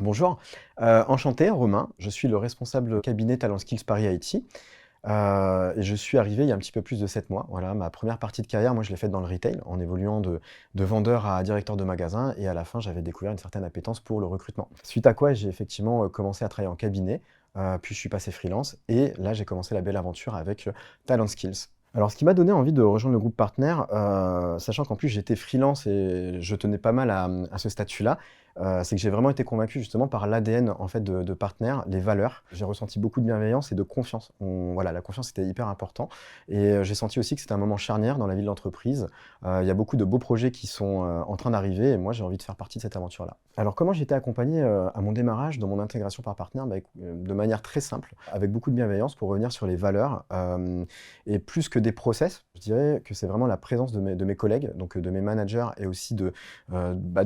Bonjour, enchanté, Romain. Je suis le responsable cabinet Talent Skills Paris IT, et je suis arrivé il y a un petit peu plus de 7 mois. Voilà, ma première partie de carrière, moi, je l'ai faite dans le retail, en évoluant de vendeur à directeur de magasin et à la fin, j'avais découvert une certaine appétence pour le recrutement. Suite à quoi, j'ai effectivement, commencé à travailler en cabinet, puis je suis passé freelance et là, j'ai commencé la belle aventure avec, Talent Skills. Alors ce qui m'a donné envie de rejoindre le groupe Partner, sachant qu'en plus j'étais freelance et je tenais pas mal à ce statut-là, c'est que j'ai vraiment été convaincu justement par l'ADN en fait de Partner, les valeurs. J'ai ressenti beaucoup de bienveillance et de confiance. Voilà, la confiance était hyper important et j'ai senti aussi que c'était un moment charnière dans la vie de l'entreprise. Il y a beaucoup de beaux projets qui sont, en train d'arriver et moi j'ai envie de faire partie de cette aventure-là. Alors comment j'ai été accompagné, à mon démarrage dans mon intégration par Partner? Bah, de manière très simple, avec beaucoup de bienveillance pour revenir sur les valeurs, et plus que des process, je dirais que c'est vraiment la présence de mes collègues, donc de mes managers et aussi de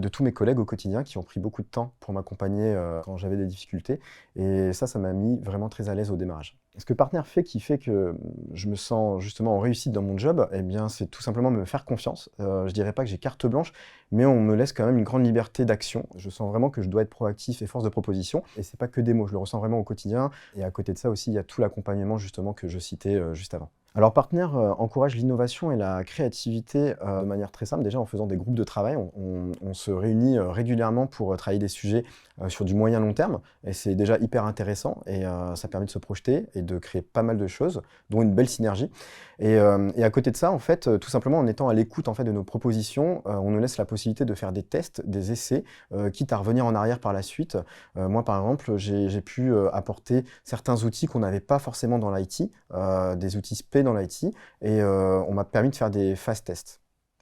tous mes collègues au quotidien qui ont pris beaucoup de temps pour m'accompagner, quand j'avais des difficultés et ça m'a mis vraiment très à l'aise au démarrage. Ce que Partner fait qui fait que, je me sens justement en réussite dans mon job et bien, c'est tout simplement me faire confiance. Je dirais pas que j'ai carte blanche, mais on me laisse quand même une grande liberté d'action. Je sens vraiment que je dois être proactif et force de proposition et c'est pas que des mots, je le ressens vraiment au quotidien et à côté de ça aussi, il y a tout l'accompagnement justement que je citais, juste avant. Alors Partner, encourage l'innovation et la créativité, de manière très simple. Déjà en faisant des groupes de travail, on se réunit, régulièrement pour, travailler des sujets, sur du moyen long terme et c'est déjà hyper intéressant et ça permet de se projeter et de créer pas mal de choses, dont une belle synergie et à côté de ça, en fait, tout simplement en étant à l'écoute, en fait, de nos propositions, on nous laisse la possibilité de faire des tests, des essais, quitte à revenir en arrière par la suite. Moi, par exemple, j'ai pu, apporter certains outils qu'on n'avait pas forcément dans l'IT, des outils spé dans l'IT et on m'a permis de faire des fast tests.